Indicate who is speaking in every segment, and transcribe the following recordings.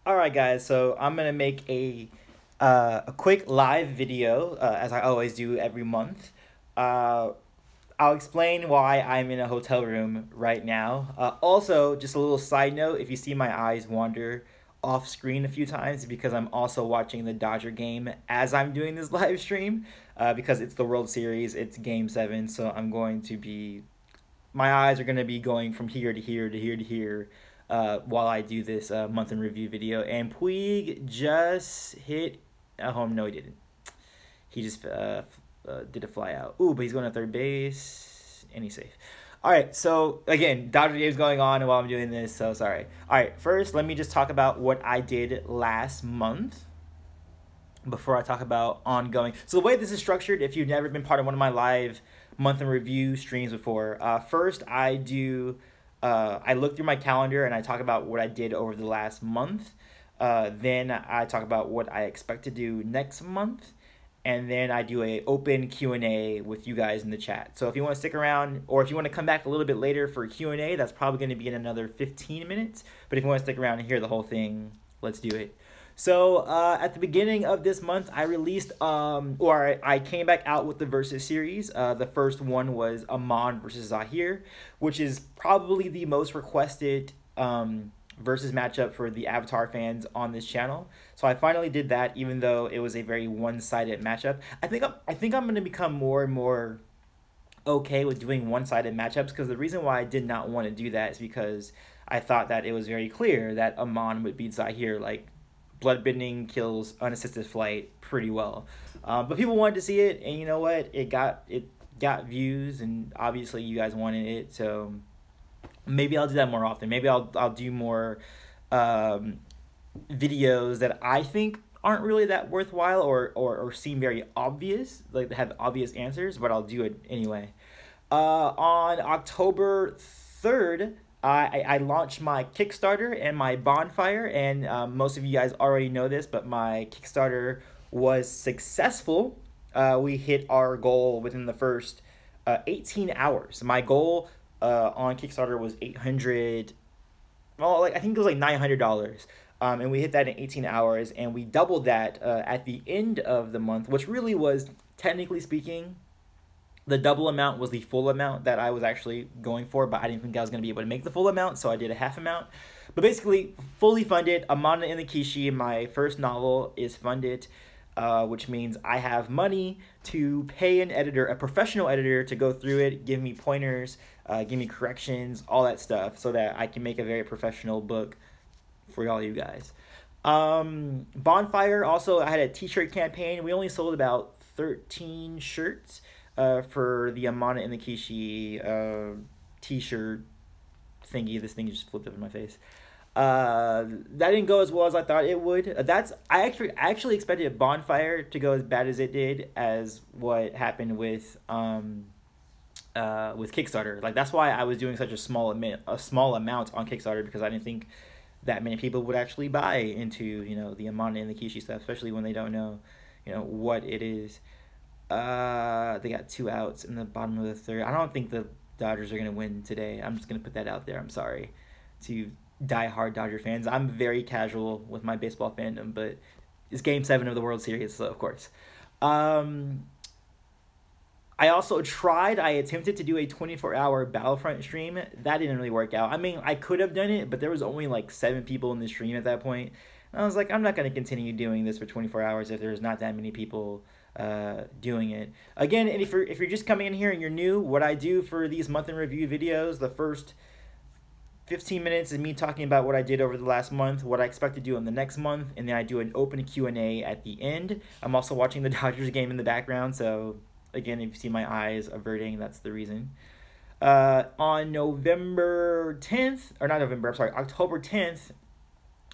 Speaker 1: All right, guys. So I'm gonna make a quick live video, as I always do every month. Uh, I'll explain why I'm in a hotel room right now. Also, just a little side note: if you see my eyes wander off screen a few times, it's because I'm also watching the Dodger game as I'm doing this live stream. Because it's the World Series, it's Game 7, so I'm going to be my eyes are going to be going from here to here to here to here while I do this month in review video. And Puig just hit a home. No, he didn't. He just did a fly out. Ooh, but he's going to third base and he's safe. All right, so again, Dodger game's going on while I'm doing this, so sorry. All right, first, let me just talk about what I did last month before I talk about ongoing. So the way this is structured, if you've never been part of one of my live month in review streams before, first I look through my calendar and I talk about what I did over the last month. Then I talk about what I expect to do next month. And then I do a open Q&A with you guys in the chat. So if you want to stick around, or if you want to come back a little bit later for Q&A, that's probably going to be in another 15 minutes. But if you want to stick around and hear the whole thing, let's do it. So at the beginning of this month, I released, I came back out with the Versus series. The first one was Amon versus Zahir, which is probably the most requested versus matchup for the Avatar fans on this channel. So I finally did that, even though it was a very one-sided matchup. I think I'm going to become more and more okay with doing one-sided matchups, because the reason why I did not want to do that is because I thought that it was very clear that Amon would beat Zahir. Like, bloodbending kills unassisted flight pretty well. But people wanted to see it, and you know what? It got views, and obviously you guys wanted it, so maybe I'll do that more often. Maybe I'll do more videos that I think aren't really that worthwhile or seem very obvious, like they have obvious answers, but I'll do it anyway. On October 3rd, I launched my Kickstarter and my bonfire, and most of you guys already know this, but my Kickstarter was successful. We hit our goal within the first 18 hours. My goal on Kickstarter was 800. Well, like I think it was like $900. And we hit that in 18 hours, and we doubled that at the end of the month, which really was, technically speaking, the double amount was the full amount that I was actually going for, but I didn't think I was going to be able to make the full amount, so I did a half amount. But basically, fully funded. Amana and the Kishi, my first novel, is funded, which means I have money to pay an editor, a professional editor, to go through it, give me pointers, give me corrections, all that stuff, so that I can make a very professional book for all you guys. Bonfire, also, I had a t-shirt campaign. We only sold about 13 shirts for the Amana and the Kishi t-shirt thingy. This thing just flipped up in my face. That didn't go as well as I thought it would. I actually expected Bonfire to go as bad as it did, as what happened with Kickstarter. Like, that's why I was doing such a small amount on Kickstarter, because I didn't think that many people would actually buy into, you know, the Amana and the Kishi stuff, especially when they don't know, you know, what it is. They got 2 outs in the bottom of the third. I don't think the Dodgers are going to win today. I'm just going to put that out there. I'm sorry to die-hard Dodger fans. I'm very casual with my baseball fandom, but it's Game 7 of the World Series, so of course. I attempted to do a 24-hour Battlefront stream. That didn't really work out. I mean, I could have done it, but there was only like 7 people in the stream at that point. And I was like, I'm not going to continue doing this for 24 hours if there's not that many people doing it. Again, and if you're just coming in here and you're new, what I do for these month in review videos, the first 15 minutes is me talking about what I did over the last month, what I expect to do in the next month, and then I do an open Q&A at the end. I'm also watching the Dodgers game in the background, so again, if you see my eyes averting, that's the reason. On October 10th,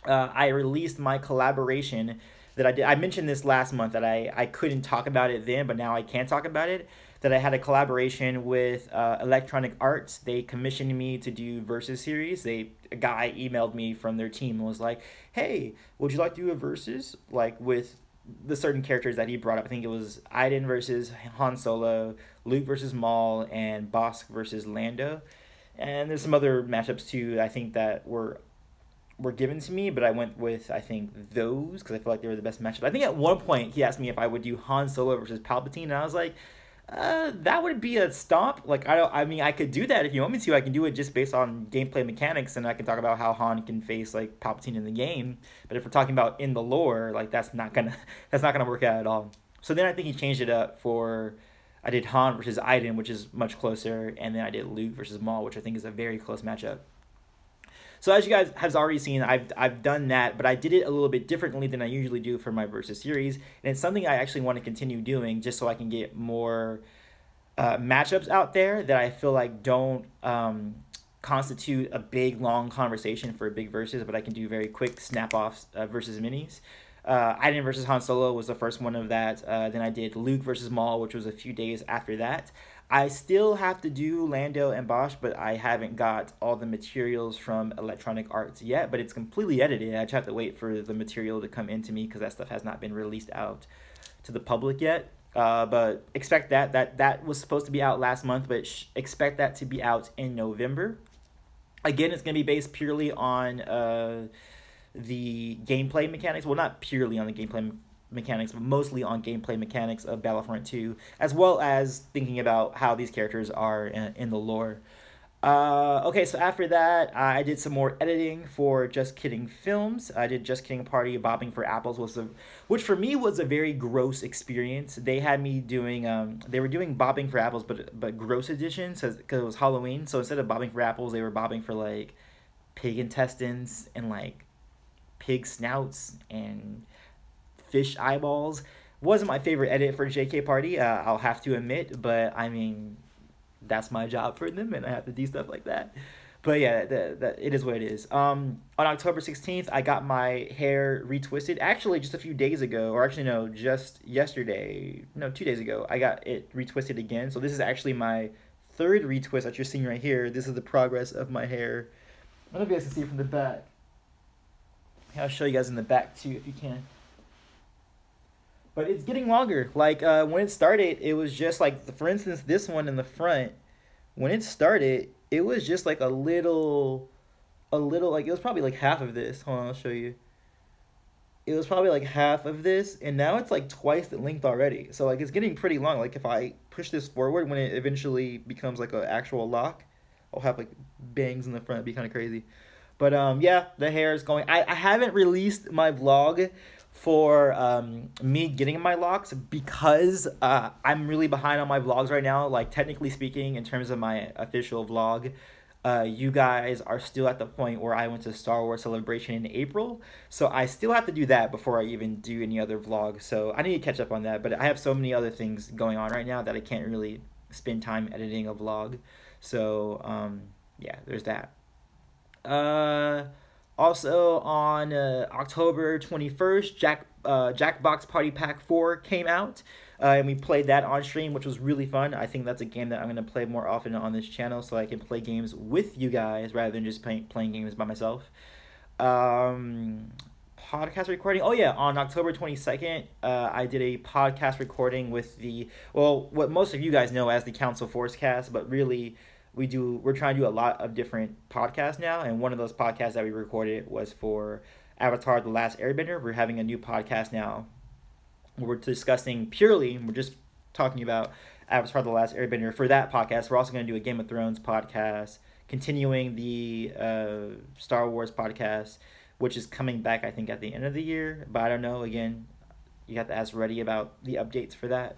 Speaker 1: I released my collaboration that I did. I mentioned this last month that I couldn't talk about it then, but now I can talk about it. That I had a collaboration with Electronic Arts. They commissioned me to do Versus series. A guy emailed me from their team and was like, "Hey, would you like to do a Versus, like with the certain characters that he brought up?" I think it was Iden versus Han Solo, Luke versus Maul, and Bosk versus Lando. And there's some other matchups too, I think, that were were given to me, but I went with, I think, those because I feel like they were the best matchup. I think at one point he asked me if I would do Han Solo versus Palpatine, and I was like, that would be a stomp. Like, I don't. I mean, I could do that if you want me to. I can do it just based on gameplay mechanics, and I can talk about how Han can face like Palpatine in the game. But if we're talking about in the lore, like that's not gonna work out at all. So then I think he changed it up for. I did Han versus Iden, which is much closer, and then I did Luke versus Maul, which I think is a very close matchup. So as you guys have already seen, I've done that, but I did it a little bit differently than I usually do for my versus series, and it's something I actually want to continue doing just so I can get more matchups out there that I feel like don't constitute a big long conversation for a big versus, but I can do very quick snap offs versus minis. Iden versus Han Solo was the first one of that. Then I did Luke versus Maul, which was a few days after that. I still have to do Lando and Bosch, but I haven't got all the materials from Electronic Arts yet, but it's completely edited. I just have to wait for the material to come into me because that stuff has not been released out to the public yet. But expect that was supposed to be out last month, but expect that to be out in November. Again, it's going to be based purely on the gameplay mechanics. Well, not purely on the gameplay mechanics, but mostly on gameplay mechanics of Battlefront 2, as well as thinking about how these characters are in the lore. Okay, so after that, I did some more editing for Just Kidding Films. I did Just Kidding Party Bobbing for Apples, which for me was a very gross experience. They had me doing, they were doing Bobbing for Apples, but gross edition, because it was Halloween. So instead of bobbing for apples, they were bobbing for like pig intestines and like pig snouts and fish eyeballs. Wasn't my favorite edit for JK Party, I'll have to admit, but I mean, that's my job for them, and I have to do stuff like that. But yeah, it is what it is. On October 16th, I got my hair retwisted. Actually, just a few days ago, or actually no, just yesterday, no, 2 days ago, I got it retwisted again. So this is actually my third retwist that you're seeing right here. This is the progress of my hair. I don't know if you guys can see it from the back. I'll show you guys in the back too, if you can. But it's getting longer. Like, when it started, it was just like, for instance, this one in the front, when it started, it was just like a little, like, it was probably like half of this. Hold on, I'll show you. It was probably like half of this, and now it's like twice the length already. So, like, it's getting pretty long. Like, if I push this forward, when it eventually becomes like an actual lock, I'll have like bangs in the front. It'd be kind of crazy. But, yeah, the hair is going. I haven't released my vlog for me getting my locks because I'm really behind on my vlogs right now. Like, technically speaking, in terms of my official vlog, you guys are still at the point where I went to Star Wars Celebration in April. So I still have to do that before I even do any other vlog. So I need to catch up on that. But I have so many other things going on right now that I can't really spend time editing a vlog. So, yeah, there's that. Also on October 21st, Jackbox Party Pack 4 came out, and we played that on stream, which was really fun. I think that's a game that I'm going to play more often on this channel so I can play games with you guys rather than just playing games by myself. Podcast recording. Oh yeah, on October 22nd, I did a podcast recording with what most of you guys know as the Council Force Cast, but really we're trying to do a lot of different podcasts now, and one of those podcasts that we recorded was for Avatar: The Last Airbender. We're having a new podcast now where we're we're just talking about Avatar: The Last Airbender. For that podcast, we're also going to do a Game of Thrones podcast, continuing the Star Wars podcast, which is coming back, I think, at the end of the year, but I don't know. Again, you have to ask Reddy about the updates for that.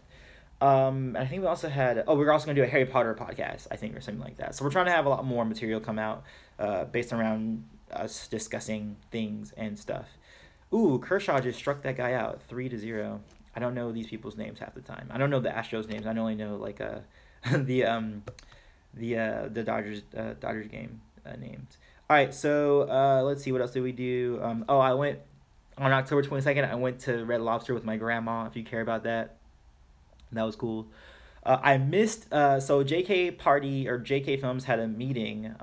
Speaker 1: I think we also had, we're also going to do a Harry Potter podcast, I think, or something like that. So we're trying to have a lot more material come out based around us discussing things and stuff. Ooh, Kershaw just struck that guy out 3-0. I don't know these people's names half the time. I don't know the Astros names. I only know like the Dodgers game names. All right, so let's see, what else did we do? I went on October 22nd. I went to Red Lobster with my grandma. If you care about that. That was cool. I missed, so JK Party or JK Films had a meeting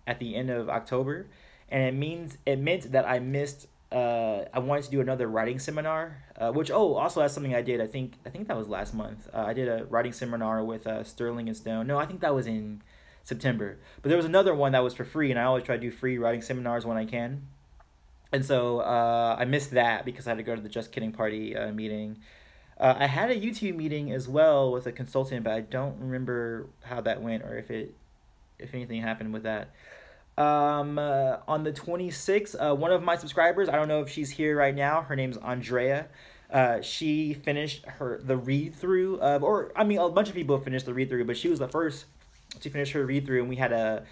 Speaker 1: at the end of October, and it meant that I missed, I wanted to do another writing seminar, which, also that's something I did. I think that was last month. I did a writing seminar with Sterling and Stone. No, I think that was in September. But there was another one that was for free, and I always try to do free writing seminars when I can. And so I missed that because I had to go to the Just Kidding Party meeting. I had a YouTube meeting as well with a consultant, but I don't remember how that went or if anything happened with that. On the 26th, one of my subscribers, I don't know if she's here right now. Her name's Andrea. She finished the read through of, or I mean, a bunch of people finished the read through, but she was the first to finish her read through, and we had a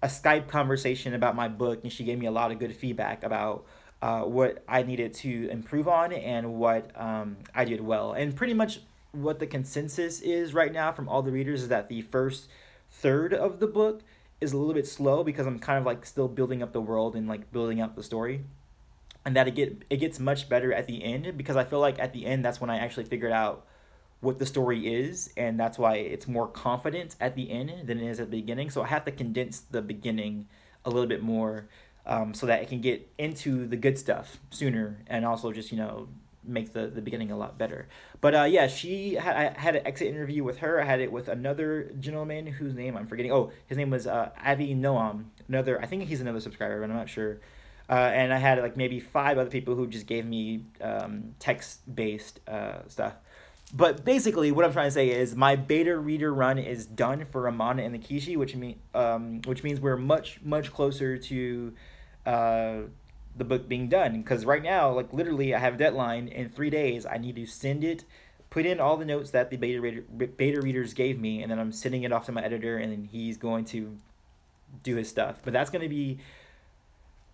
Speaker 1: Skype conversation about my book, and she gave me a lot of good feedback about what I needed to improve on and what I did well. And pretty much what the consensus is right now from all the readers is that the first third of the book is a little bit slow because I'm kind of like still building up the world and like building out the story. And that it gets much better at the end, because I feel like at the end that's when I actually figured out what the story is, and that's why it's more confident at the end than it is at the beginning. So I have to condense the beginning a little bit more, so that I can get into the good stuff sooner, and also just, you know, make the beginning a lot better. But yeah, I had an exit interview with her. I had it with another gentleman whose name I'm forgetting. Oh, his name was Avi Noam. I think he's another subscriber, but I'm not sure. And I had like maybe 5 other people who just gave me text-based stuff. But basically, what I'm trying to say is my beta reader run is done for Ramana and the Kishi, which means we're much closer to the book being done. Because right now, like literally, I have a deadline in 3 days. I need to send it, put in all the notes that the beta readers gave me, and then I'm sending it off to my editor, and then he's going to do his stuff. But that's going to be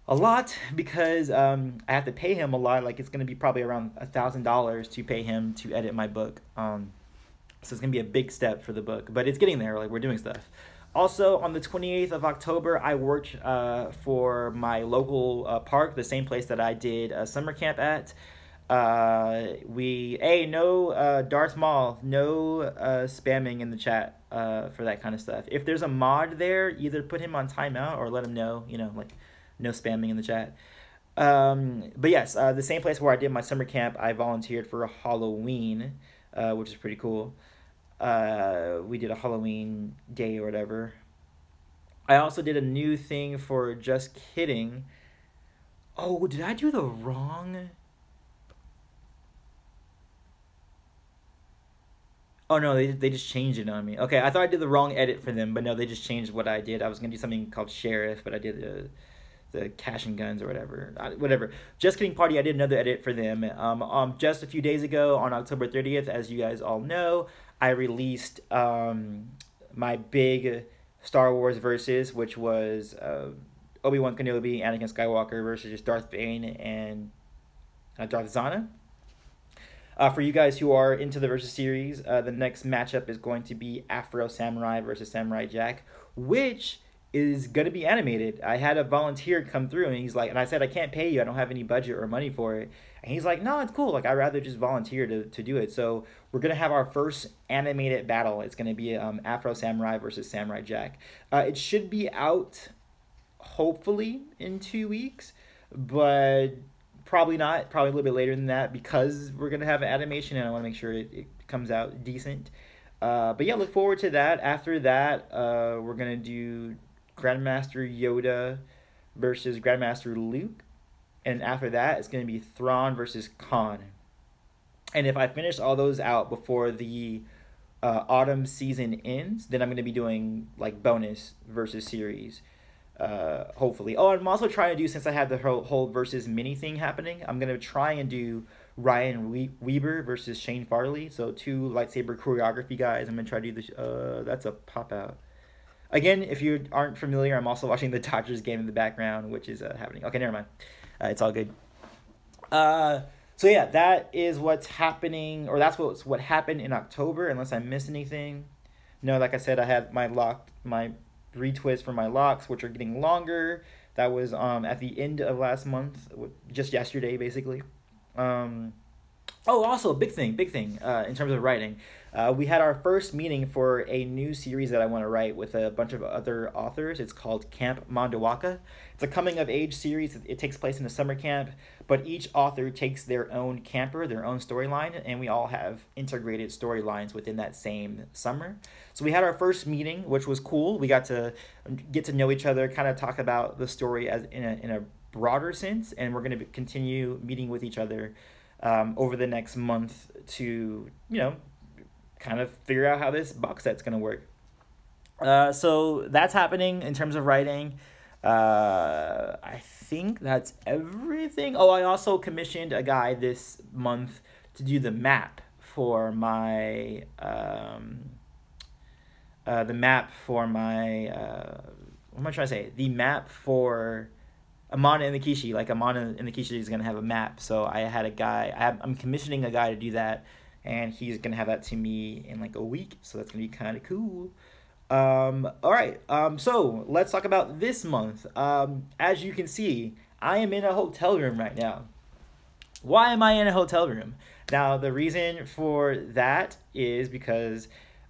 Speaker 1: a lot because I have to pay him a lot. Like it's gonna be probably around $1,000 to pay him to edit my book. So it's gonna be a big step for the book, but it's getting there. Like we're doing stuff. Also on the 28th of October, I worked for my local park, the same place that I did a summer camp at. No Darth Maul, no spamming in the chat for that kind of stuff. If there's a mod there, either put him on timeout or let him know, you know, like no spamming in the chat. But yes, the same place where I did my summer camp, I volunteered for a Halloween, which is pretty cool. We did a Halloween day or whatever. I also did a new thing for Just Kidding. Oh, did I do the wrong? Oh no, they just changed it on me. Okay, I thought I did the wrong edit for them, but no, they just changed what I did. I was gonna do something called Sheriff, but I did the cash and guns or whatever. Just Kidding Party, I did another edit for them. Just a few days ago on October 30th, as you guys all know, I released my big Star Wars versus, which was Obi-Wan Kenobi, Anakin Skywalker versus just Darth Bane and Darth Zana. For you guys who are into the Versus series, the next matchup is going to be Afro Samurai versus Samurai Jack, which is going to be animated. I had a volunteer come through, and he's like, and I said, I can't pay you. I don't have any budget or money for it. And he's like, no, it's cool. Like, I'd rather just volunteer to do it. So we're going to have our first animated battle. It's going to be Afro Samurai versus Samurai Jack. It should be out, hopefully, in 2 weeks, but probably not. Probably a little bit later than that, because we're going to have an animation, and I want to make sure it comes out decent. But yeah, look forward to that. After that, we're going to do Grandmaster Yoda versus Grandmaster Luke. And after that, it's going to be Thrawn versus Khan. And if I finish all those out before the autumn season ends, then I'm going to be doing like bonus versus series. Hopefully. Oh, I'm also trying to do, since I have the whole versus mini thing happening, I'm going to try and do Ryan Weber versus Shane Farley. So 2 lightsaber choreography guys. I'm going to try to do this. That's a pop-out. Again, if you aren't familiar, I'm also watching the Dodgers game in the background, which is happening. Okay, never mind. It's all good. So yeah, that is what's happening, or that's what happened in October, unless I missed anything. No, like I said, I had my retwist for my locks, which are getting longer. That was at the end of last month, just yesterday, basically. Oh, also, big thing, in terms of writing. We had our first meeting for a new series that I want to write with a bunch of other authors. It's called Camp Mandawaka. It's a coming-of-age series. It takes place in a summer camp, but each author takes their own camper, their own storyline, and we all have integrated storylines within that same summer. So we had our first meeting, which was cool. We got to get to know each other, kind of talk about the story as in a broader sense, and we're going to continue meeting with each other over the next month to, kind of figure out how this box set's going to work. So that's happening in terms of writing. I think that's everything. Oh, I also commissioned a guy this month to do the map for my what am I trying to say? The map for Amana and the Kishi. Like, Amana and the Kishi is gonna have a map. So I had a guy. I'm commissioning a guy to do that, and he's gonna have that to me in like a week. So that's gonna be kind of cool. All right. So let's talk about this month. As you can see, I am in a hotel room right now. Why am I in a hotel room? Now, the reason for that is because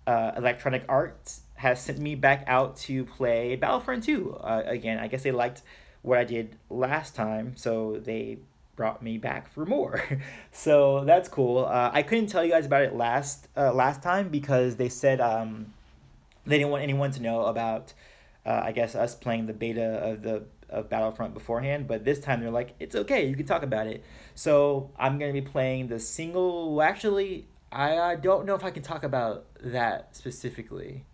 Speaker 1: Electronic Arts has sent me back out to play Battlefront 2. Again, I guess they liked what I did last time, so they brought me back for more. So that's cool. I couldn't tell you guys about it last time because they said they didn't want anyone to know about, I guess, us playing the beta of Battlefront beforehand. But this time they're like, it's okay, you can talk about it. So I'm going to be playing the single. Actually, I don't know if I can talk about that specifically.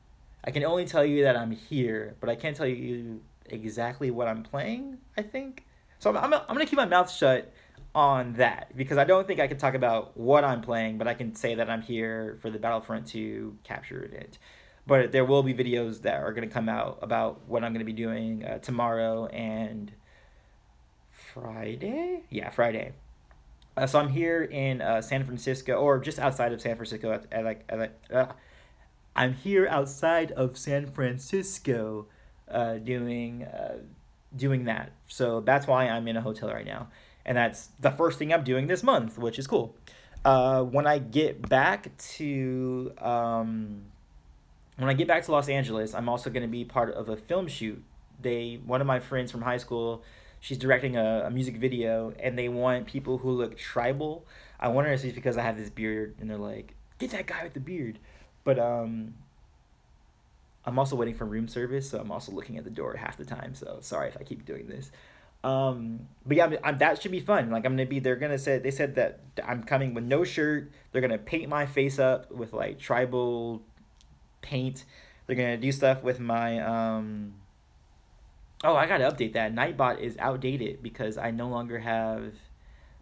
Speaker 1: I can only tell you that I'm here, but I can't tell you exactly what I'm playing, I think. So I'm going to keep my mouth shut on that because I don't think I can talk about what I'm playing, but I can say that I'm here for the Battlefront 2 capture event. But there will be videos that are going to come out about what I'm going to be doing tomorrow and Friday? Yeah, Friday. So I'm here in San Francisco, or just outside of San Francisco. I'm here outside of San Francisco doing that. So that's why I'm in a hotel right now. And that's the first thing I'm doing this month, which is cool. When I get back to Los Angeles, I'm also going to be part of a film shoot. One of my friends from high school, she's directing a music video, and they want people who look tribal. I wonder if it's because I have this beard, and they're like, get that guy with the beard. But I'm also waiting for room service, so I'm also looking at the door half the time. So sorry if I keep doing this. But yeah, that should be fun. Like, they said that I'm coming with no shirt. They're gonna paint my face up with like tribal paint. They're gonna do stuff with my oh, I gotta update that. Nightbot is outdated because I no longer have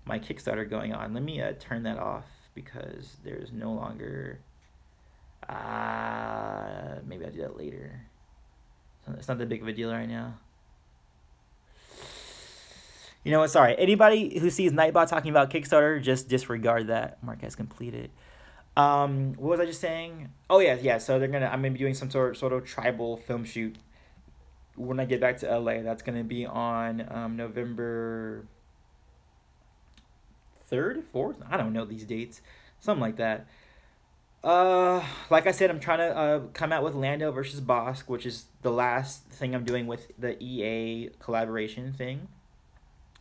Speaker 1: my Kickstarter going on. Let me turn that off because there's no longer maybe I'll do that later. It's not that big of a deal right now. You know what? Sorry. Anybody who sees Nightbot talking about Kickstarter, just disregard that. Mark has completed. What was I just saying? Oh yeah. So I'm gonna be doing some sort of tribal film shoot when I get back to LA. That's gonna be on November 3rd, 4th. I don't know these dates. Something like that. Like I said, I'm trying to come out with Lando versus Bosk, which is the last thing I'm doing with the EA collaboration thing.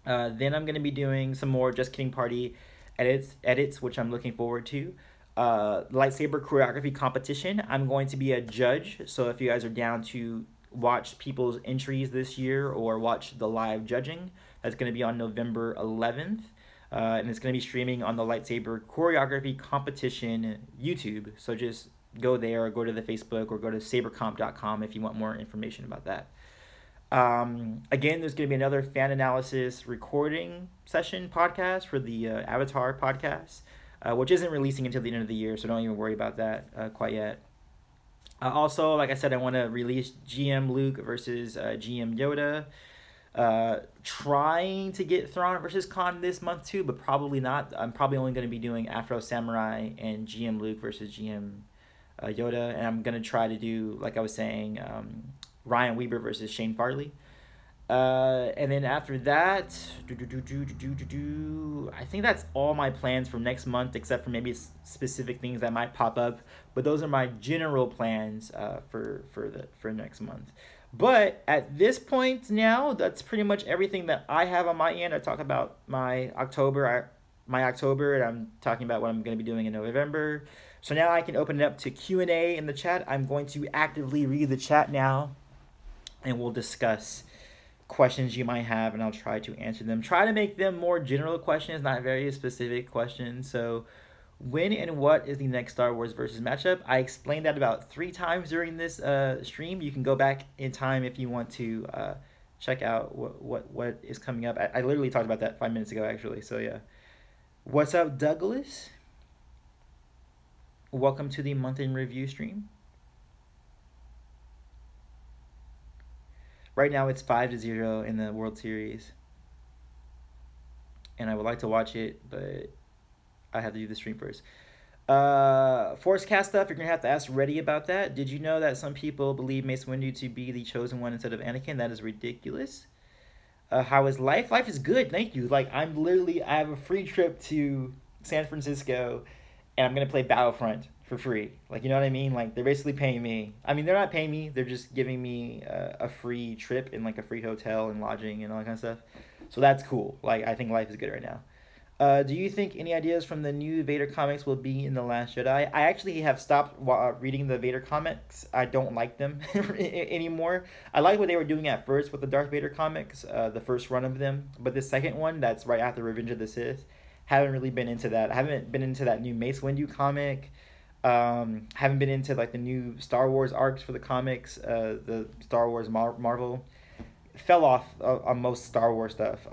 Speaker 1: Then I'm gonna be doing some more Just Kidding Party edits, which I'm looking forward to. Lightsaber choreography competition. I'm going to be a judge, so if you guys are down to watch people's entries this year or watch the live judging, that's going to be on November 11th. And it's going to be streaming on the Lightsaber choreography competition YouTube. So just go there or go to the Facebook or go to sabercomp.com if you want more information about that. Again, there's going to be another fan analysis recording session podcast for the Avatar podcast, which isn't releasing until the end of the year, so don't even worry about that quite yet. Also, like I said, I want to release GM Luke versus GM Yoda. Trying to get Thrawn versus Khan this month too, but probably not. I'm probably only going to be doing Afro Samurai and GM Luke versus GM Yoda, and I'm going to try to do, like I was saying, Ryan Weber versus Shane Farley. And then after that, I think that's all my plans for next month, except for maybe specific things that might pop up. But those are my general plans for next month. But at this point now, that's pretty much everything that I have on my end. I talk about my October, and I'm talking about what I'm going to be doing in November. So now I can open it up to Q&A in the chat. I'm going to actively read the chat now, and we'll discuss questions you might have, and I'll try to answer them. Try to make them more general questions, not very specific questions. So, when and what is the next Star Wars versus matchup? I explained that about 3 times during this stream. You can go back in time if you want to check out what is coming up. I literally talked about that 5 minutes ago, actually. So yeah, what's up, Douglas? Welcome to the month in review stream. Right now it's 5-0 in the World Series, and I would like to watch it, but I have to do the stream first. Force cast stuff, you're gonna have to ask Reddy about that. Did you know that some people believe Mace Windu to be the chosen one instead of Anakin? That is ridiculous. How is life? Life is good, thank you. Like, I have a free trip to San Francisco, and I'm gonna play Battlefront for free. Like, you know what I mean? Like, they're basically paying me. I mean, they're not paying me, they're just giving me a free trip and like a free hotel and lodging and all that kind of stuff. So that's cool. Like, I think life is good right now. Do you think any ideas from the new Vader comics will be in The Last Jedi? I actually have stopped reading the Vader comics. I don't like them anymore. I like what they were doing at first with the Darth Vader comics, the first run of them. But the second one, that's right after Revenge of the Sith, haven't really been into that. I haven't been into that new Mace Windu comic. Haven't been into like the new Star Wars arcs for the comics, the Star Wars Marvel. Fell off on most Star Wars stuff.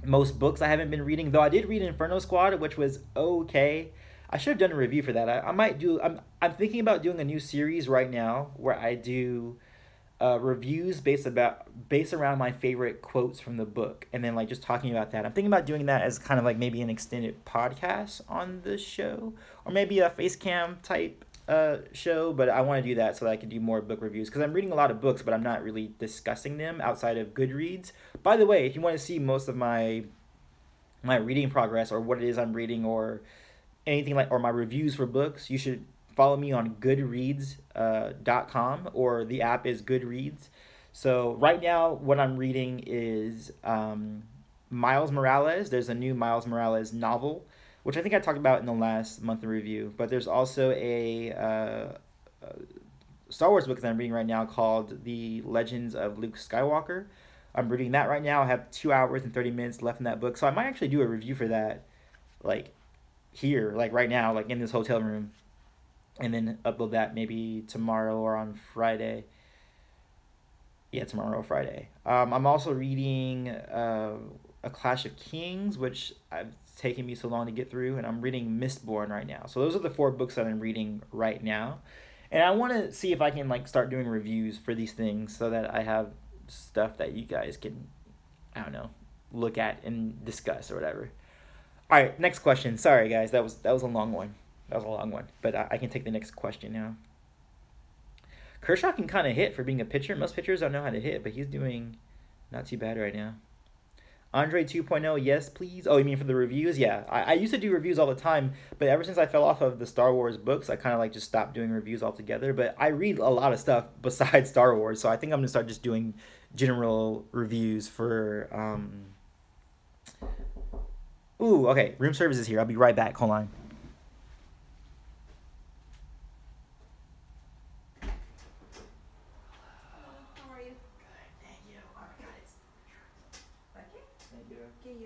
Speaker 1: Most books I haven't been reading, though I did read Inferno Squad, which was okay. I should have done a review for that. I might do. I'm thinking about doing a new series right now where I do reviews based around my favorite quotes from the book, and then like just talking about that. I'm thinking about doing that as kind of like maybe an extended podcast on the show, or maybe a face cam type show. But I want to do that so that I can do more book reviews, because I'm reading a lot of books, but I'm not really discussing them outside of Goodreads. By the way, if you want to see most of my reading progress, or what it is I'm reading, or anything like, or my reviews for books, you should follow me on goodreads.com, or the app is Goodreads. So right now what I'm reading is Miles Morales. There's a new Miles Morales novel, which I think I talked about in the last month in review. But there's also a Star Wars book that I'm reading right now called The Legends of Luke Skywalker. I'm reading that right now. I have 2 hours and 30 minutes left in that book. So I might actually do a review for that, like here, like right now, like in this hotel room, and then upload that maybe tomorrow or on Friday. Yeah, tomorrow or Friday. I'm also reading A Clash of Kings, which it's taken me so long to get through, and I'm reading Mistborn right now. So those are the 4 books that I'm reading right now. And I want to see if I can like start doing reviews for these things so that I have stuff that you guys can, I don't know, look at and discuss or whatever. All right, next question. Sorry guys, that was a long one. But I can take the next question now. Kershaw can kind of hit for being a pitcher. Most pitchers don't know how to hit, but he's doing not too bad right now. Andre 2.0, yes, please. Oh, you mean for the reviews? Yeah, I used to do reviews all the time, but ever since I fell off of the Star Wars books, I kind of like just stopped doing reviews altogether. But I read a lot of stuff besides Star Wars, so I think I'm going to start just doing general reviews for... Ooh, okay, room service is here. I'll be right back. Hold on.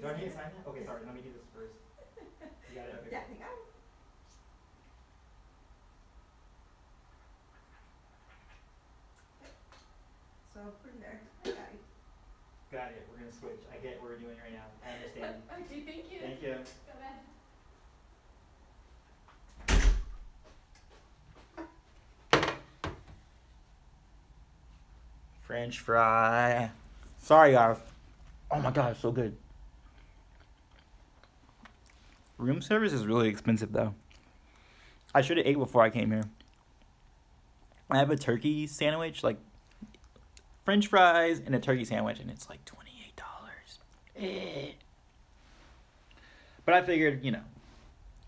Speaker 1: Do I need to sign that? Okay, sorry. Let me do this first. You got it? Okay.
Speaker 2: Yeah, I got it. So put it there. I got it.
Speaker 1: Got it. We're going to switch. I get what we're doing right now. I understand.
Speaker 2: Okay, thank you.
Speaker 1: Thank you.
Speaker 2: Go ahead.
Speaker 1: French fry. Sorry, guys. Oh my god, it's so good. Room service is really expensive, though. I should have ate before I came here. I have a turkey sandwich, like French fries and a turkey sandwich, and it's like $28. But I figured, you know,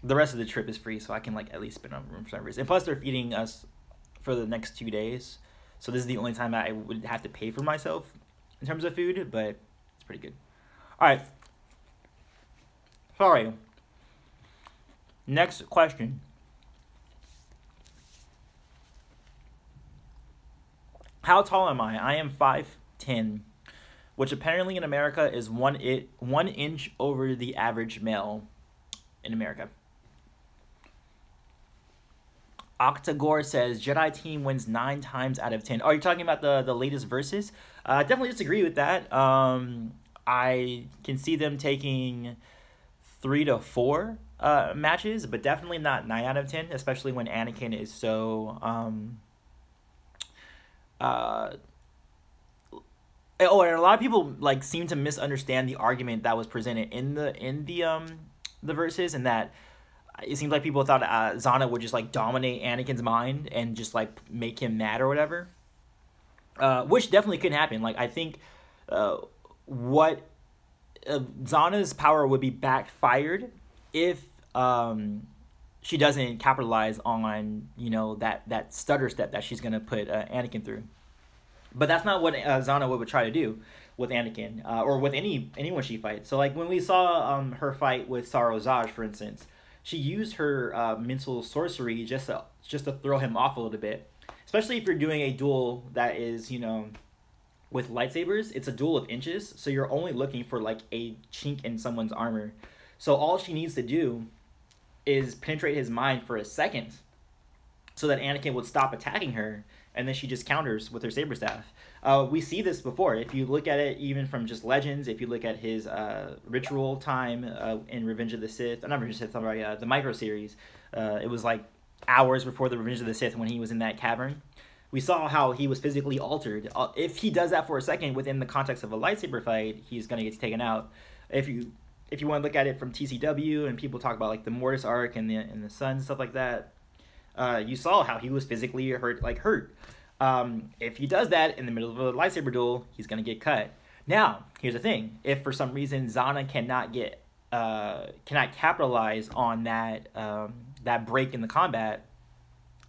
Speaker 1: the rest of the trip is free, so I can like at least spend on room service. And plus, they're feeding us for the next 2 days, so this is the only time I would have to pay for myself in terms of food, but it's pretty good. All right. Sorry. Next question. How tall am I? I am 5'10". which apparently in America is 1 inch over the average male in America. Octagore says Jedi team wins 9 times out of 10. Oh, you're talking about the latest verses? Definitely disagree with that. I can see them taking 3 to 4 matches, but definitely not 9 out of 10, especially when Anakin is so oh, and a lot of people like seem to misunderstand the argument that was presented in the verses, and that it seems like people thought Zana would just like dominate Anakin's mind and just like make him mad or whatever, which definitely could happen. Like I think what Zana's power would be backfired if she doesn't capitalize on that stutter step that she's gonna put Anakin through. But that's not what Zana would try to do with Anakin or with anyone she fights. So like when we saw her fight with Sarozaj, for instance, she used her mental sorcery just to throw him off a little bit. Especially if you're doing a duel that is, with lightsabers, it's a duel of inches, so you're only looking for like a chink in someone's armor. So all she needs to do is penetrate his mind for a second so that Anakin would stop attacking her, and then she just counters with her saber staff. We see this before. If you look at it even from just Legends, if you look at his ritual time in Revenge of the Sith, not Revenge of the Sith, sorry, the micro series, it was like hours before the Revenge of the Sith when he was in that cavern. We saw how he was physically altered. If he does that for a second within the context of a lightsaber fight, he's going to get taken out. If you want to look at it from TCW and people talk about like the Mortis arc and the Sun and stuff like that, you saw how he was physically hurt. If he does that in the middle of a lightsaber duel, he's going to get cut. Now, here's the thing. If for some reason Zana cannot capitalize on that break in the combat,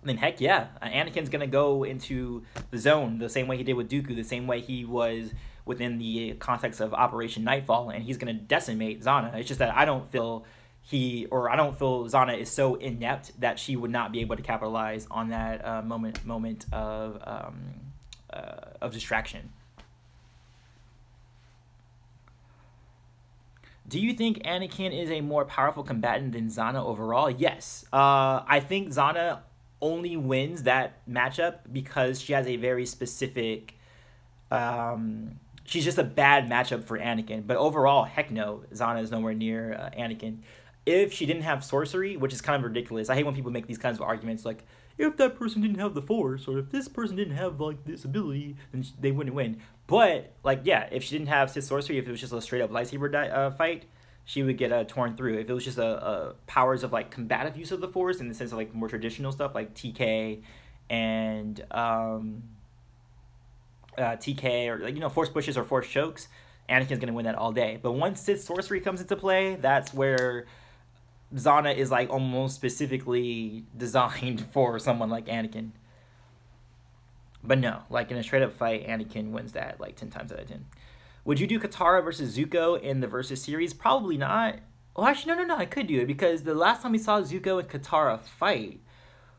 Speaker 1: then heck yeah, Anakin's going to go into the zone the same way he did with Dooku, the same way he was within the context of Operation Nightfall, and he's going to decimate Zana. It's just that I don't feel Zana is so inept that she would not be able to capitalize on that moment of distraction. Do you think Anakin is a more powerful combatant than Zana overall? Yes. I think Zana only wins that matchup because she has a very specific... she's just a bad matchup for Anakin. But overall, heck no, Zana is nowhere near Anakin. If she didn't have sorcery, which is kind of ridiculous. I hate when people make these kinds of arguments like, if that person didn't have the Force, or if this person didn't have like this ability, then they wouldn't win. But like, yeah, if she didn't have Sith sorcery, if it was just a straight up lightsaber fight, she would get torn through. If it was just a powers of like combative use of the Force in the sense of like more traditional stuff like TK and TK or like Force pushes or Force chokes, Anakin's gonna win that all day. But once Sith sorcery comes into play, that's where Zana is like almost specifically designed for someone like Anakin. But no, like in a straight up fight, Anakin wins that like 10 times out of 10. Would you do Katara versus Zuko in the Versus series? Probably not. Well, actually, no, I could do it because the last time we saw Zuko and Katara fight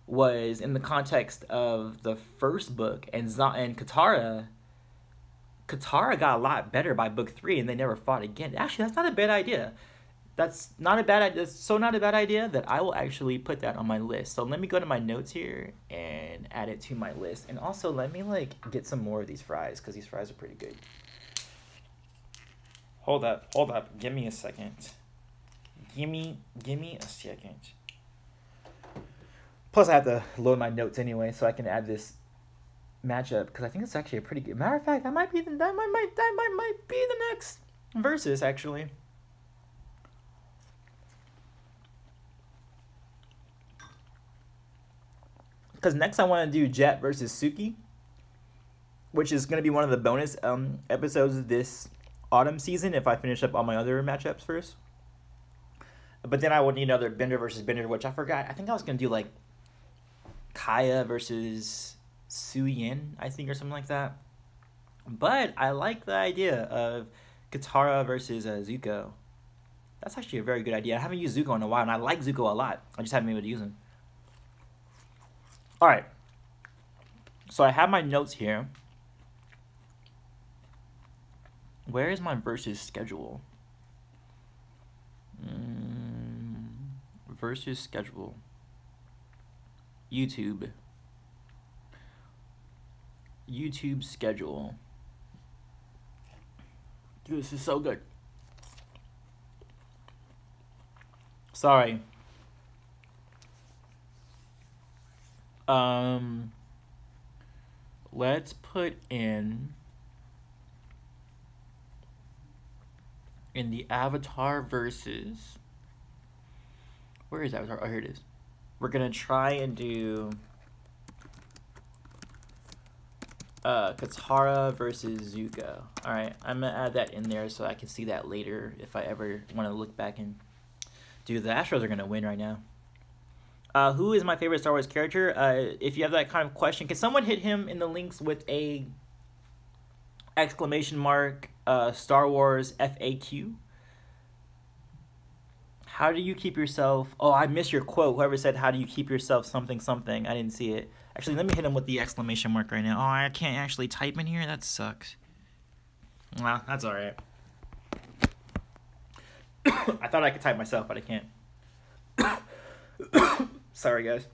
Speaker 1: was in the context of the first book, and Katara got a lot better by book 3, and they never fought again. Actually, that's not a bad idea. That's not a bad idea. That's so not a bad idea that I will actually put that on my list. So let me go to my notes here and add it to my list. And also let me like get some more of these fries because these fries are pretty good. Hold up. Give me a second. Give me a second. Plus I have to load my notes anyway so I can add this matchup because I think it's actually a pretty good. Matter of fact, that might be the next versus actually. Because next I want to do Jet versus Suki, which is going to be one of the bonus episodes of this autumn season if I finish up all my other matchups first. But then I would need another Bender versus Bender, which I forgot. I think I was going to do like Kaya versus Suyin, I think, or something like that. But I like the idea of Katara versus Zuko. That's actually a very good idea. I haven't used Zuko in a while, and I like Zuko a lot. I just haven't been able to use him. All right, so I have my notes here. Where is my versus schedule? Versus schedule. YouTube. YouTube schedule. Dude, this is so good. Sorry. Let's put in the Avatar versus. Where is Avatar? Oh, here it is. We're gonna try and do Katara versus Zuko. Alright, I'm gonna add that in there so I can see that later if I ever want to look back and do. The Astros are gonna win right now. Who is my favorite Star Wars character? If you have that kind of question, can someone hit him in the links with a exclamation mark Star Wars FAQ? How do you keep yourself... Oh, I missed your quote. Whoever said, how do you keep yourself something something? I didn't see it. Actually, let me hit him with the exclamation mark right now. Oh, I can't actually type in here? That sucks. Well, that's alright. I thought I could type myself, but I can't. Sorry, guys.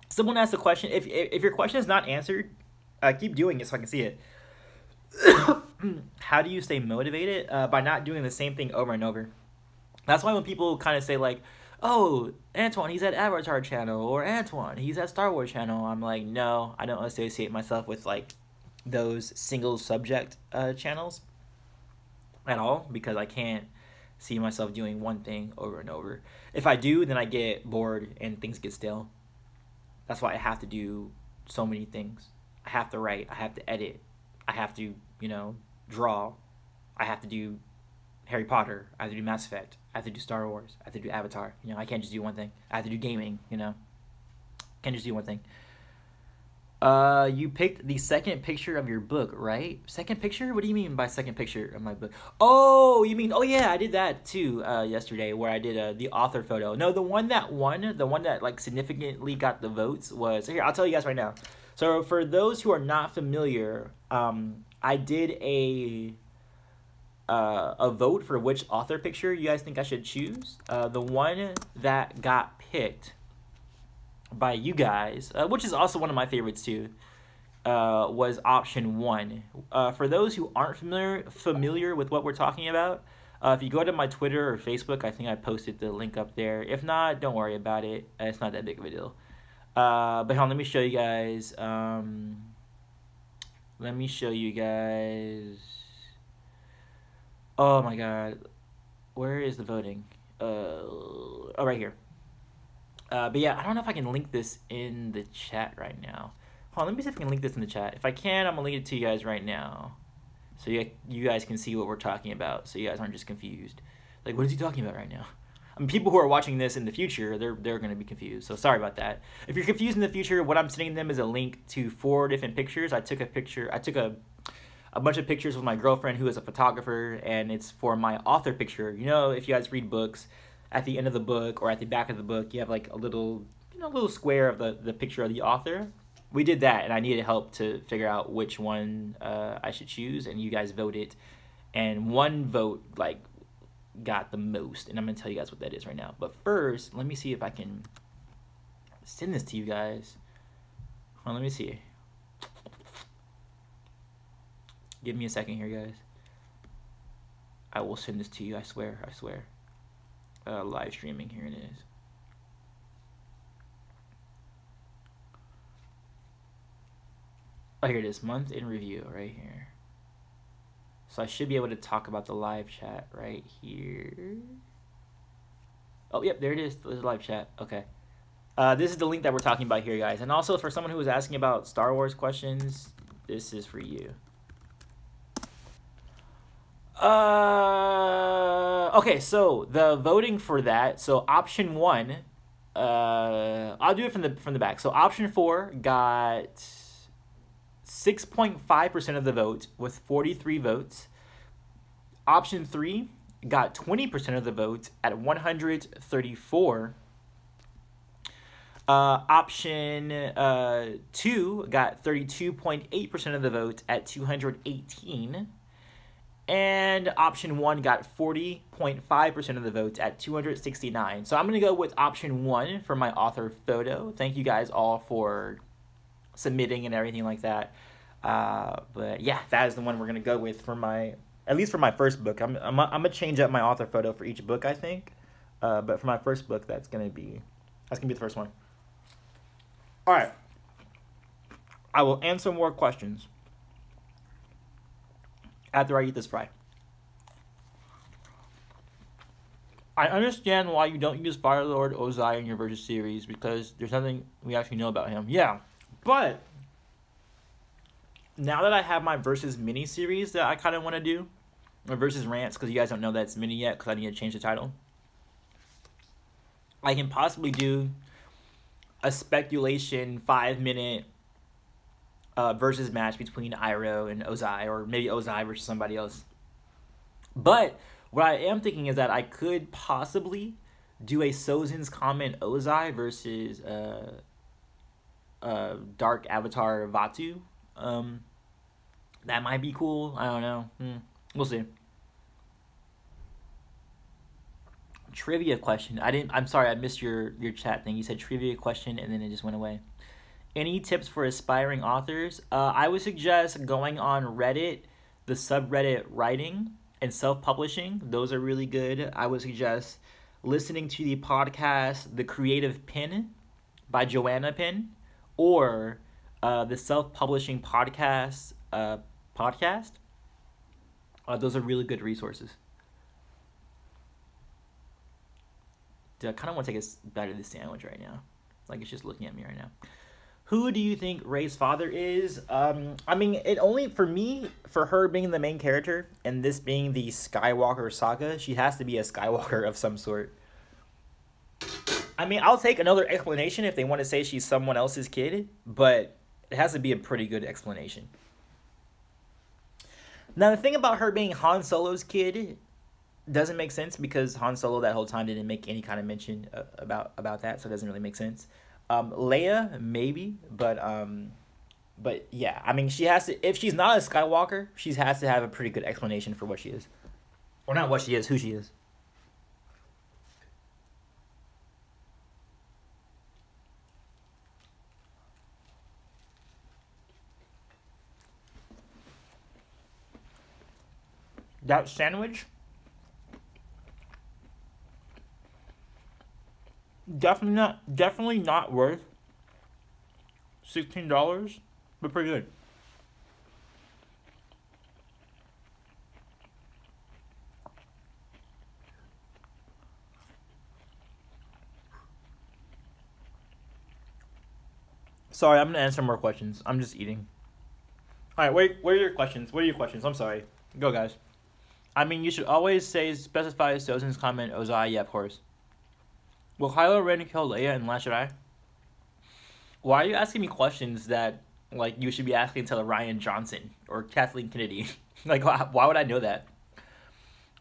Speaker 1: Someone asked a question. If your question is not answered, keep doing it so I can see it. How do you stay motivated? By not doing the same thing over and over. That's why when people kind of say like, oh, Antoine, he's at Avatar channel, or Antoine, he's at Star Wars channel, I'm like, no, I don't associate myself with like those single subject channels at all, because I can't see myself doing one thing over and over. If I do, then I get bored and things get stale. That's why I have to do so many things. I have to write, I have to edit, I have to, draw, I have to do Harry Potter, I have to do Mass Effect, I have to do Star Wars, I have to do Avatar. I can't just do one thing. I have to do gaming, Can't just do one thing. You picked the second picture of your book, right? Second picture? What do you mean by second picture of my book? Oh, you mean, oh yeah, I did that too yesterday, where I did the author photo. No, the one that won, the one that like significantly got the votes was, here, I'll tell you guys right now. So for those who are not familiar, I did a vote for which author picture you guys think I should choose. The one that got picked by you guys, which is also one of my favorites too, was option 1. For those who aren't familiar with what we're talking about, if you go to my Twitter or Facebook, I think I posted the link up there. If not, don't worry about it. It's not that big of a deal. But hold on, let me show you guys. Oh my god. Where is the voting? Oh, right here. But yeah, I don't know if I can link this in the chat right now. Hold on, let me see if I can link this in the chat. If I can, I'm going to link it to you guys right now. So you guys can see what we're talking about, so you guys aren't just confused. Like, what is he talking about right now? I mean, people who are watching this in the future, they're going to be confused. So sorry about that. If you're confused in the future, what I'm sending them is a link to 4 different pictures. I took a bunch of pictures with my girlfriend who is a photographer, and it's for my author picture. If you guys read books, at the end of the book or at the back of the book, you have like a little square of the picture of the author. We did that, and I needed help to figure out which one I should choose, and you guys voted, and one vote like got the most, and I'm gonna tell you guys what that is right now. But first, let me see if I can send this to you guys. Hold on, let me see. Give me a second here, guys. I will send this to you. I swear. Live streaming. Here it is. Oh, here it is. Month in review right here. So I should be able to talk about the live chat right here. Oh, yep, there it is. There's a live chat. Okay. This is the link that we're talking about here, guys. And also, for someone who was asking about Star Wars questions, this is for you. Okay, so the voting for that. So option 1, I'll do it from the back. So option 4 got 6.5% of the vote with 43 votes. Option 3 got 20% of the vote at 134. Option 2 got 32.8% of the vote at 218. And option 1 got 40.5% of the votes at 269. So I'm going to go with option 1 for my author photo. Thank you guys all for submitting and everything like that. But yeah, that is the one we're going to go with for my, at least for my first book. I'm going to change up my author photo for each book, I think. But for my first book, that's going to be the first one. All right. I will answer more questions after I eat this fry. I understand why you don't use Firelord Ozai in your Versus series, because there's nothing we actually know about him. Yeah, but now that I have my Versus mini series that I kind of want to do, or Versus rants, because you guys don't know that it's mini yet, because I need to change the title, I can possibly do a speculation 5-minute versus match between Iroh and Ozai, or maybe Ozai versus somebody else. But what I am thinking is that I could possibly do a Sozin's Comment Ozai versus Dark Avatar Vatu. That might be cool. I don't know. We'll see. Trivia question. I'm sorry, I missed your chat thing. You said trivia question and then it just went away. Any tips for aspiring authors? I would suggest going on Reddit, the subreddit writing and self-publishing. Those are really good. I would suggest listening to the podcast The Creative Pin by Joanna Pin, or the self-publishing podcast. Those are really good resources. Dude, I kind of want to take a bite of this sandwich right now. Like, it's just looking at me right now. Who do you think Rey's father is? I mean, it only, for me, for her being the main character, and this being the Skywalker saga, she has to be a Skywalker of some sort. I mean, I'll take another explanation if they want to say she's someone else's kid, but it has to be a pretty good explanation. Now, the thing about her being Han Solo's kid doesn't make sense, because Han Solo that whole time didn't make any kind of mention about that, so it doesn't really make sense. Leia, maybe, but yeah, I mean, she has to, if she's not a Skywalker, she has to have a pretty good explanation for what she is. Or not what she is, who she is. That sandwich, definitely not worth $16, but pretty good. Sorry, I'm gonna answer more questions. I'm just eating. All right, wait. What are your questions? I'm sorry. Go, guys. I mean, you should always specify Sozin's Comment Ozai. Yeah, of course. Will Kylo Ren kill Leia in Last Jedi? Why are you asking me questions that, like, you should be asking to Ryan Johnson or Kathleen Kennedy? Like, why would I know that?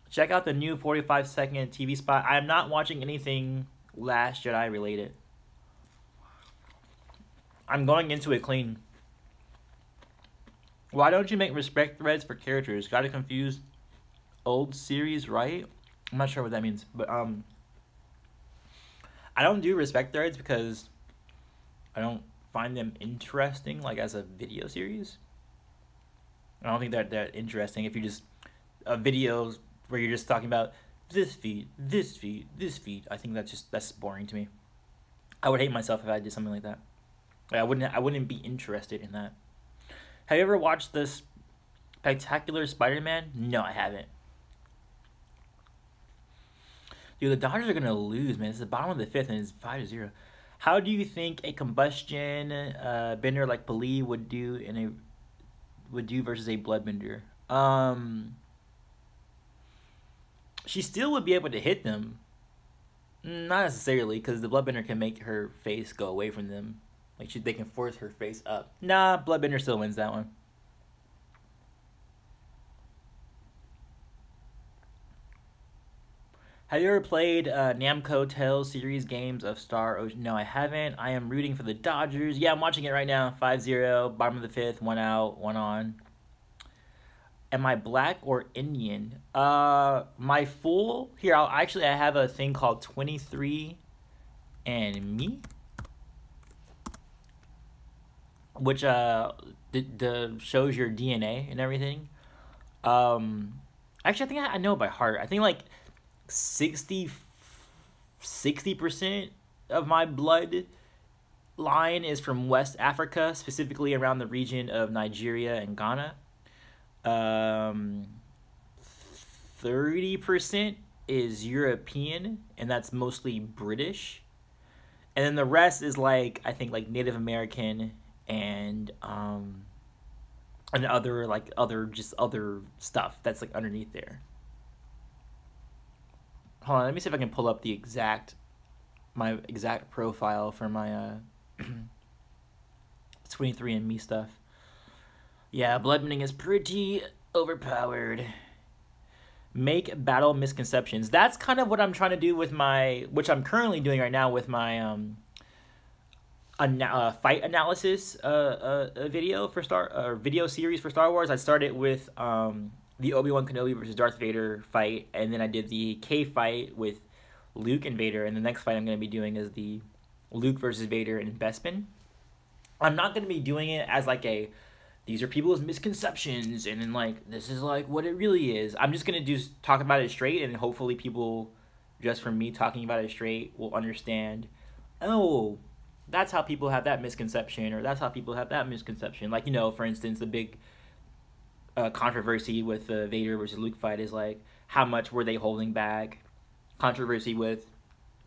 Speaker 1: Check out the new 45-second TV spot. I am not watching anything Last Jedi related. I'm going into it clean. Why don't you make respect threads for characters? Gotta confuse old series, right? I'm not sure what that means, but I don't do respect threads because I don't find them interesting, like, as a video series. I don't think they're interesting if you just videos where you're just talking about this feed. I think that's boring to me. I would hate myself if I did something like that. Like, I wouldn't be interested in that. Have you ever watched this Spectacular Spider-Man? No, I haven't. Dude, the Dodgers are gonna lose, man. It's the bottom of the fifth, and it's 5-0. How do you think a combustion bender like Pali would do versus a bloodbender? She still would be able to hit them. Not necessarily, because the bloodbender can make her face go away from them. Like, they can force her face up. Nah, bloodbender still wins that one. Have you ever played Namco Tales series games of Star Ocean? No, I haven't. I am rooting for the Dodgers. Yeah, I'm watching it right now. 5-0, bottom of the fifth, 1 out, 1 on. Am I black or Indian? My full here. I have a thing called 23 and Me, which the shows your DNA and everything. Actually, I think I know it by heart. I think like 60% of my blood line is from West Africa, specifically around the region of Nigeria and Ghana. 30% is European, and that's mostly British. And then the rest is like, I think, like Native American and other stuff that's like underneath there. Hold on, let me see if I can pull up my exact profile for my 23andMe stuff. Yeah, blood winning is pretty overpowered. Make battle misconceptions. That's kind of what I'm trying to do with which I'm currently doing right now with my fight analysis video video series for Star Wars. I started with the Obi-Wan Kenobi versus Darth Vader fight, and then I did the K fight with Luke and Vader, and the next fight I'm going to be doing is the Luke versus Vader and Bespin. I'm not going to be doing it as like these are people's misconceptions, and then like this is like what it really is. I'm just going to talk about it straight, and hopefully people, just from me talking about it straight, will understand, oh, that's how people have that misconception, or that's how people have that misconception. Like, for instance, the big controversy with the Vader versus Luke fight is like, how much were they holding back? Controversy with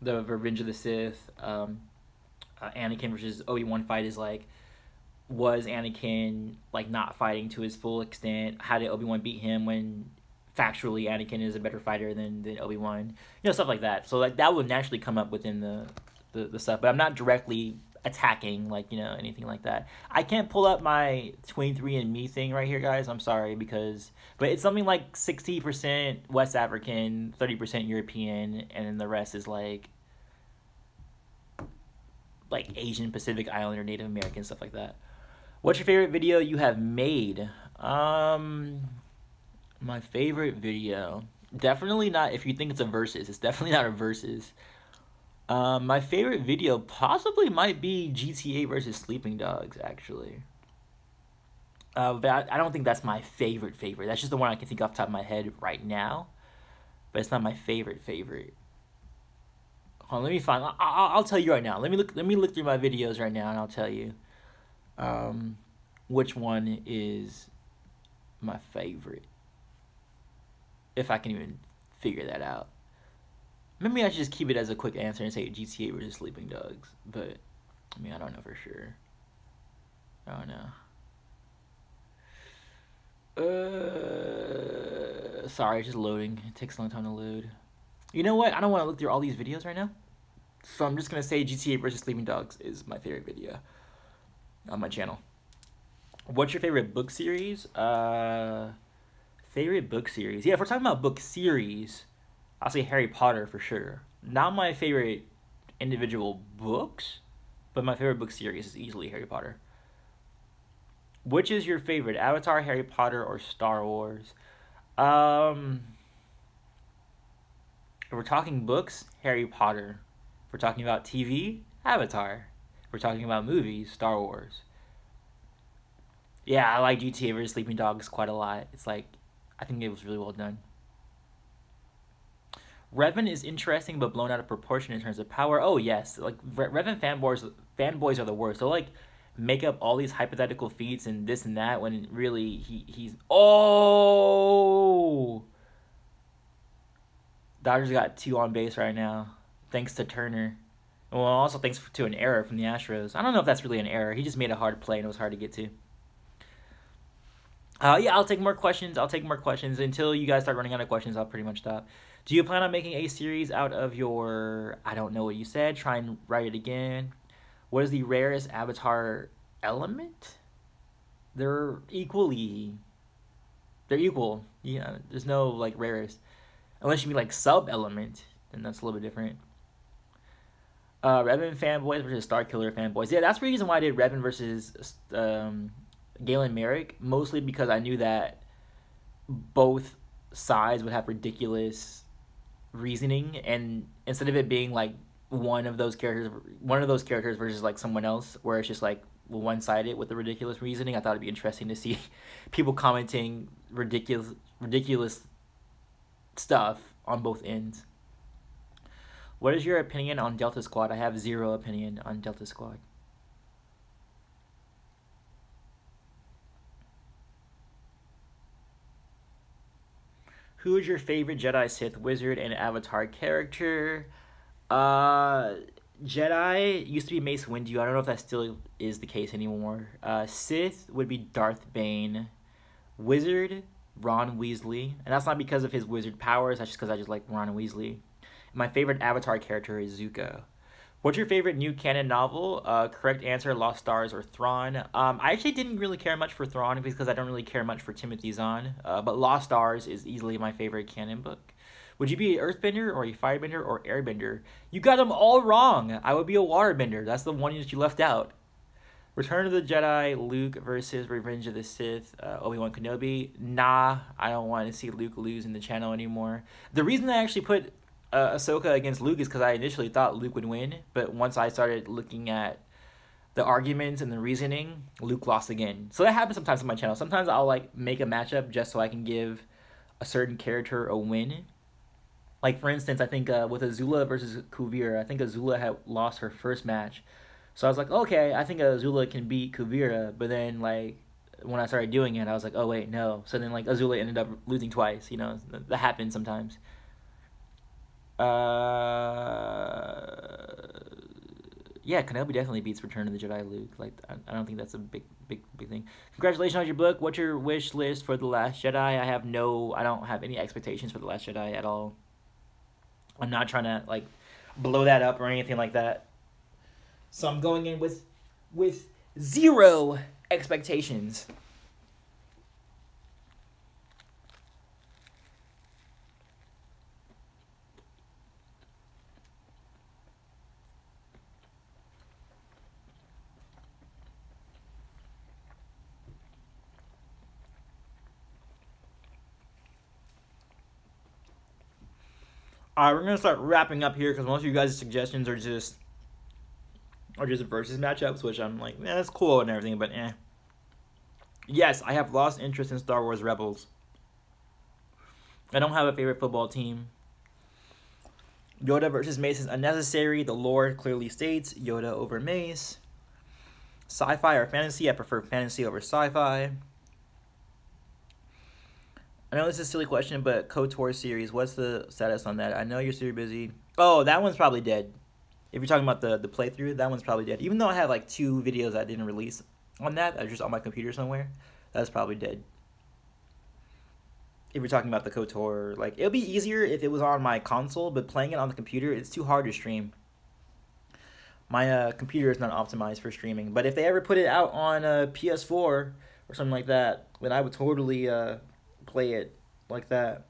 Speaker 1: the Revenge of the Sith, Anakin versus Obi-Wan fight is like, was Anakin like not fighting to his full extent? How did Obi-Wan beat him when factually Anakin is a better fighter than Obi-Wan? Stuff like that. So like that would naturally come up within the stuff, but I'm not directly attacking like anything like that. I can't pull up my 23andMe thing right here, guys. I'm sorry, but it's something like 60% West African, 30% European, and then the rest is like Asian, Pacific Islander, Native American, stuff like that. What's your favorite video you have made? My favorite video, definitely not. If you think it's a versus, it's definitely not a versus. My favorite video possibly might be GTA versus Sleeping Dogs, actually. But I don't think that's my favorite. That's just the one I can think off the top of my head right now. But it's not my favorite. Hold on, let me find. I'll tell you right now. Let me look through my videos right now, and I'll tell you which one is my favorite. If I can even figure that out. Maybe I should just keep it as a quick answer and say GTA versus Sleeping Dogs. But, I don't know for sure. I don't know. Sorry, it's just loading. It takes a long time to load. You know what? I don't want to look through all these videos right now. So I'm just going to say GTA versus Sleeping Dogs is my favorite video on my channel. What's your favorite book series? Favorite book series? Yeah, if we're talking about book series, I'll say Harry Potter for sure. Not my favorite individual books, but my favorite book series is easily Harry Potter. Which is your favorite? Avatar, Harry Potter, or Star Wars? If we're talking books, Harry Potter. If we're talking about TV, Avatar. If we're talking about movies, Star Wars. Yeah, I like GTA vs. Sleeping Dogs quite a lot. It's like, I think it was really well done. Revan is interesting but blown out of proportion in terms of power. Oh yes, like Revan fanboys are the worst. They'll like make up all these hypothetical feats and this and that when really he's Dodgers got 2 on base right now, thanks to Turner. Well, also thanks to an error from the Astros. I don't know if that's really an error. He just made a hard play and it was hard to get to. Yeah, I'll take more questions. Until you guys start running out of questions, I'll pretty much stop. Do you plan on making a series out of your, I don't know what you said, try and write it again. What is the rarest avatar element? They're equal. Yeah, there's no like rarest. Unless you mean like sub-element, then that's a little bit different. Revan fanboys versus Starkiller fanboys. Yeah, that's the reason why I did Revan versus Galen Merrick. Mostly because I knew that both sides would have ridiculous reasoning, and instead of it being like one of those characters versus like someone else, where it's just like one sided with the ridiculous reasoning, I thought it'd be interesting to see people commenting ridiculous stuff on both ends. What is your opinion on Delta Squad? I have zero opinion on Delta Squad. Who is your favorite Jedi, Sith, Wizard, and Avatar character? Uh, Jedi used to be Mace Windu. I don't know if that still is the case anymore. Sith would be Darth Bane. Wizard, Ron Weasley. And that's not because of his wizard powers. That's just because I just like Ron Weasley. And my favorite Avatar character is Zuko. What's your favorite new canon novel? Correct answer, Lost Stars or Thrawn. I actually didn't really care much for Thrawn because I don't really care much for Timothy Zahn. But Lost Stars is easily my favorite canon book. Would you be an earthbender or a firebender or airbender? You got them all wrong. I would be a waterbender. That's the one that you left out. Return of the Jedi, Luke versus Revenge of the Sith, Obi-Wan Kenobi. Nah, I don't want to see Luke lose in the channel anymore. The reason I actually put Ahsoka against Luke is because I initially thought Luke would win, but once I started looking at the arguments and the reasoning, Luke lost again. So that happens sometimes on my channel. Sometimes I'll like make a matchup just so I can give a certain character a win. Like for instance, I think with Azula versus Kuvira, I think Azula had lost her first match. So I was like, okay, I think Azula can beat Kuvira, but then like when I started doing it, I was like, oh wait, no. So then like Azula ended up losing twice, you know, that happens sometimes. Yeah, Kenobi definitely beats Return of the Jedi Luke. Like, I don't think that's a big thing. Congratulations on your book. What's your wish list for The Last Jedi? I don't have any expectations for The Last Jedi at all. I'm not trying to like blow that up or anything like that. So I'm going in with zero expectations. All right, we're gonna start wrapping up here because most of you guys' suggestions are just versus matchups, which I'm like, that's cool and everything, but eh. Yes, I have lost interest in Star Wars Rebels. I don't have a favorite football team. Yoda versus Mace is unnecessary. The lore clearly states Yoda over Mace. Sci-fi or fantasy? I prefer fantasy over sci-fi. I know this is a silly question, but KOTOR series, what's the status on that? I know you're super busy. Oh, that one's probably dead. If you're talking about the playthrough, that one's probably dead. Even though I have like 2 videos I didn't release on that, are just on my computer somewhere, that's probably dead. If you're talking about the KOTOR, like, it'll be easier if it was on my console, but playing it on the computer, it's too hard to stream. My computer is not optimized for streaming. But if they ever put it out on a PS4 or something like that, then I would totally play it like that.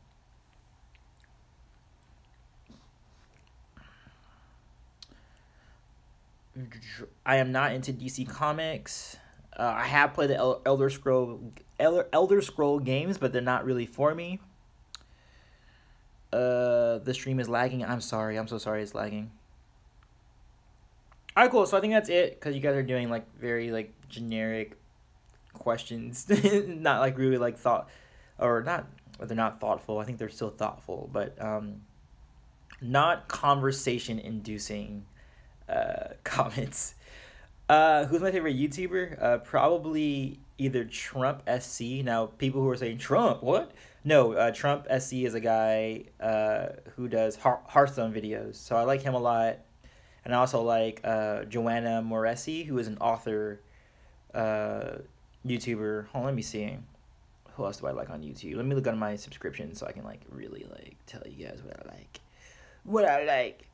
Speaker 1: I am not into DC Comics. I have played the Elder Scroll games, but they're not really for me. The stream is lagging. I'm sorry. I'm so sorry it's lagging. Alright, cool. So I think that's it, because you guys are doing like very like generic questions, not like really like thought, or not. They're not thoughtful. I think they're still thoughtful, but not conversation inducing comments. Who's my favorite YouTuber? Probably either Trump SC. Now, people who are saying Trump, what? No, Trump SC is a guy who does Hearthstone videos, so I like him a lot. And I also like Joanna Moresi, who is an author YouTuber. Hold on, let me see. Who else do I like on YouTube? Let me look on my subscriptions so I can like really like tell you guys what I like.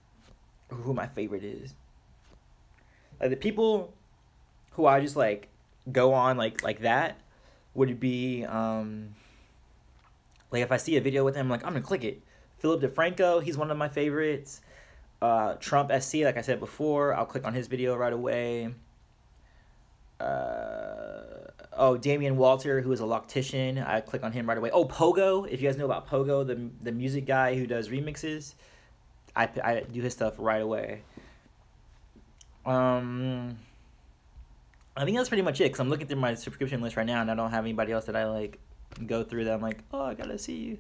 Speaker 1: Who my favorite is. Like the people who I just like go on like that would be like if I see a video with him, like I'm gonna click it. Philip DeFranco, he's one of my favorites. Trump SC, like I said before, I'll click on his video right away. Oh, Damian Walter, who is a loctician. I click on him right away. Oh, Pogo. If you guys know about Pogo, the music guy who does remixes, I do his stuff right away. I think that's pretty much it, because I'm looking through my subscription list right now, and I don't have anybody else that I, like, go through that I'm like, oh, I gotta see you.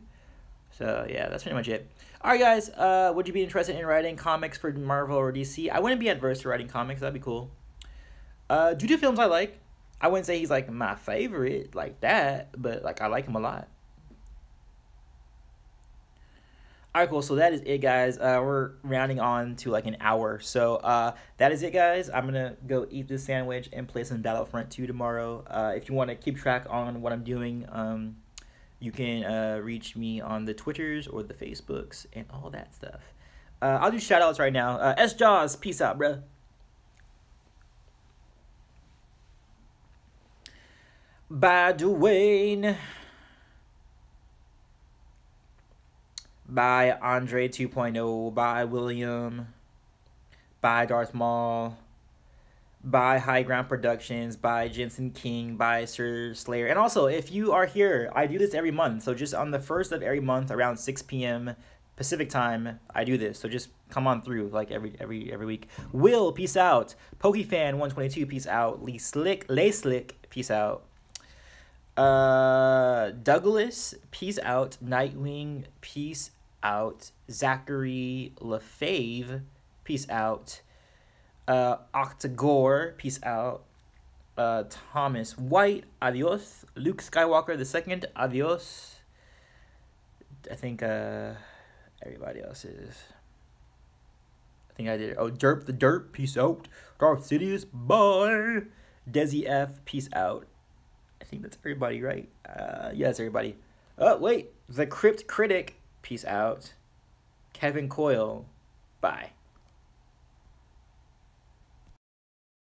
Speaker 1: So, yeah, that's pretty much it. Alright, guys, would you be interested in writing comics for Marvel or DC? I wouldn't be adverse to writing comics. That'd be cool. Due to films I like, I wouldn't say he's, like, my favorite, like that, but, like, I like him a lot. Alright, cool. So that is it, guys. We're rounding on to like an hour. So that is it, guys. I'm going to go eat this sandwich and play some Battlefront 2 tomorrow. If you want to keep track on what I'm doing, you can reach me on the Twitters or the Facebooks and all that stuff. I'll do shout-outs right now. S-Jaws, peace out, bruh. By Dwayne. By Andre 2.0, by William, by Darth Maul, by High Ground Productions, by Jensen King, by Sir Slayer. And also, if you are here, I do this every month. So just on the first of every month around 6 p.m. Pacific time, I do this. So just come on through like every week. Will, peace out. PokeFan122, peace out. Lay Slick, peace out. Douglas, peace out. Nightwing, peace out. Zachary LaFave, peace out. Octagore, peace out. Thomas White, adios. Luke Skywalker II, adios. I think everybody else is. I think I did it. Oh, Derp the Derp, peace out. Darth Sidious, bye. Desi F, peace out. I think that's everybody, right? Yeah, that's everybody. Oh, wait. The Crypt Critic, peace out. Kevin Coyle, bye.